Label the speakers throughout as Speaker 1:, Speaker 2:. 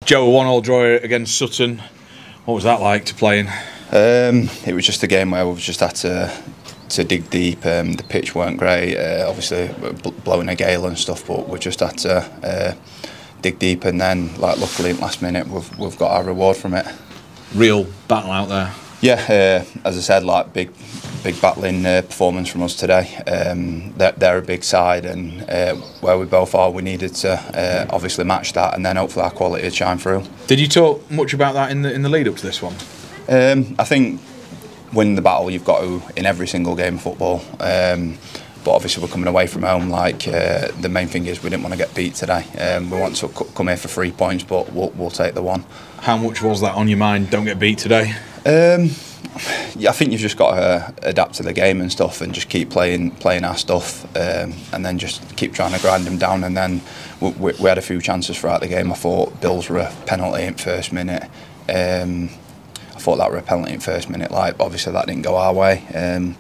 Speaker 1: Joe, a 1-1 draw against Sutton. What was that like to play in?
Speaker 2: It was just a game where we've just had to dig deep. The pitch weren't great, obviously blowing a gale and stuff, but we just had to dig deep, and then luckily last minute we've got our reward from it. Real
Speaker 1: battle out there.
Speaker 2: Yeah, as I said, big battling performance from us today. They're a big side, and where we both are, we needed to obviously match that, and then hopefully our quality would shine through.
Speaker 1: Did you talk much about that in the lead up to this one?
Speaker 2: I think winning the battle you've got to in every single game of football. But obviously we're coming away from home. The main thing is we didn't want to get beat today. We want to come here for 3 points, but we'll take the one.
Speaker 1: How much was that on your mind? Don't get beat today.
Speaker 2: Yeah, I think you've just got to adapt to the game and stuff, and just keep playing our stuff, and then just keep trying to grind them down. And then we had a few chances throughout the game. I thought Bills were a penalty in first minute. I thought that were a penalty in first minute. Obviously that didn't go our way, and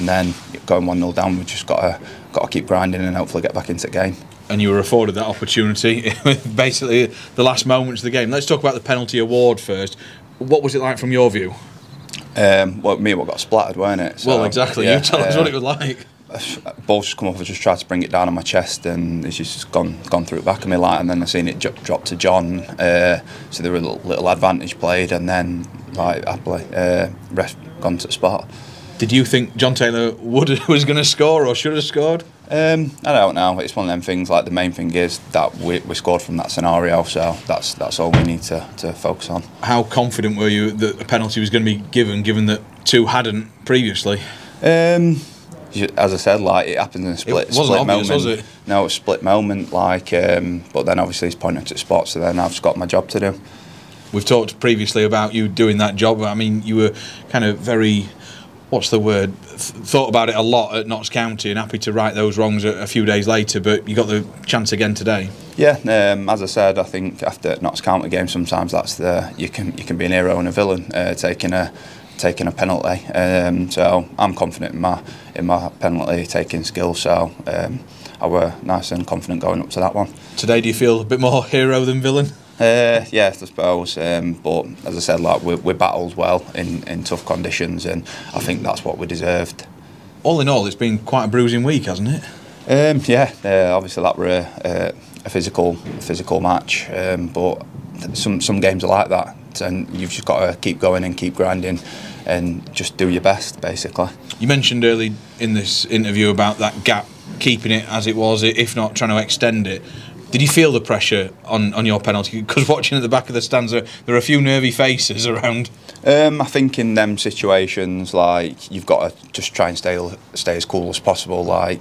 Speaker 2: then going 1-0 down, we've just got to keep grinding and hopefully get back into the game.
Speaker 1: And you were afforded that opportunity, basically the last moments of the game. Let's talk about the penalty award first. What was it like from your view?
Speaker 2: Well, me, what got splattered, weren't it?
Speaker 1: So, well, exactly. Yeah, you tell us what it was like.
Speaker 2: Ball's just come off. I just tried to bring it down on my chest, and it's just gone through the back of me, and then I seen it drop to John. So there was a little advantage played, and then happily, ref gone to the spot.
Speaker 1: Did you think John Taylor was going to score or should have scored?
Speaker 2: I don't know. It's one of them things. The main thing is that we scored from that scenario, so that's all we need to focus on.
Speaker 1: How confident were you that a penalty was going to be given that two hadn't previously?
Speaker 2: As I said, it happened in a split moment.
Speaker 1: Was it?
Speaker 2: No, it was a split moment. But then obviously he's pointing to the spot, so then I've just got my job to do.
Speaker 1: We've talked previously about you doing that job. I mean, you were kind of very, what's the word, thought about it a lot at Notts County, and happy to right those wrongs a few days later, but you got the chance again today. Yeah,
Speaker 2: as I said, I think after Notts County game, sometimes that's you can be an hero and a villain taking a penalty. So I'm confident in my penalty taking skills. So I were nice and confident going up to that one.
Speaker 1: Today, do you feel a bit more hero than villain?
Speaker 2: Yeah, I suppose. But as I said, we battled well in tough conditions, and I think that's what we deserved.
Speaker 1: All in all, it's been quite a bruising week, hasn't it?
Speaker 2: Yeah. Obviously, that were a physical match. But some games are like that, and you've just got to keep going and keep grinding, and just do your best, basically.
Speaker 1: You mentioned early in this interview about that gap, keeping it as it was, if not trying to extend it. Did you feel the pressure on your penalty? Because watching at the back of the stands, there are a few nervy faces around.
Speaker 2: I think in them situations, you've got to just try and stay as cool as possible. I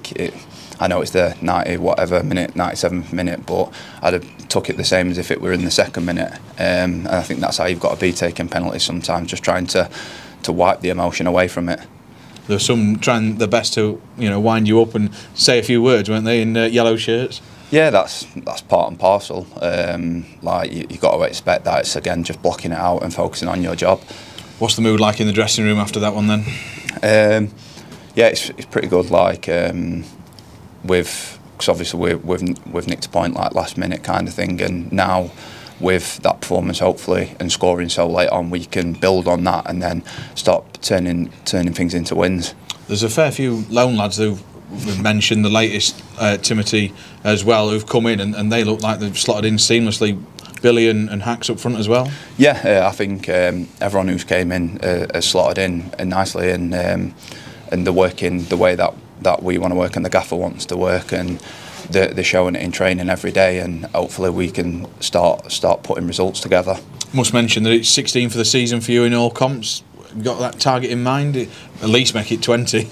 Speaker 2: know it's the 97th minute, but I'd have took it the same as if it were in the second minute. And I think that's how you've got to be taking penalties sometimes, just trying to wipe the emotion away from it.
Speaker 1: There were some trying their best to wind you up and say a few words, weren't they, in yellow shirts?
Speaker 2: Yeah, that's part and parcel. You've got to expect that. It's again just blocking it out and focusing on your job.
Speaker 1: What's the mood like in the dressing room after that one then?
Speaker 2: Yeah, it's pretty good. Because obviously we've nicked a point last minute kind of thing, and now with that performance hopefully and scoring so late on, we can build on that and then start turning things into wins.
Speaker 1: There's a fair few lone lads who've mentioned, the latest Timothy as well, who've come in and they look like they've slotted in seamlessly. Billy and Hacks up front as well. Yeah,
Speaker 2: I think everyone who's came in has slotted in nicely, and they're working the way that we want to work and the gaffer wants to work, and they're showing it in training every day, and hopefully we can start putting results together.
Speaker 1: Must mention that it's 16 for the season for you in all comps. You got that target in mind? At least make it 20.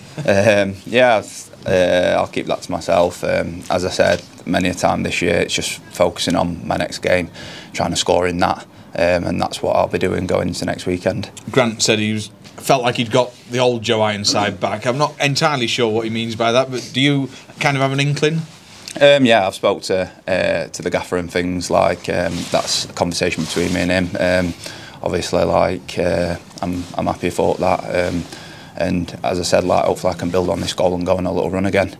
Speaker 2: Yeah, I'll keep that to myself. As I said many a time this year, it's just focusing on my next game, trying to score in that, and that's what I'll be doing going into next weekend.
Speaker 1: Grant said felt like he'd got the old Joe Ironside back. I'm not entirely sure what he means by that, but do you kind of have an inkling?
Speaker 2: Yeah, I've spoke to the gaffer and things that's a conversation between me and him. Obviously, I'm happy for that, and as I said, hopefully I can build on this goal and go on a little run again.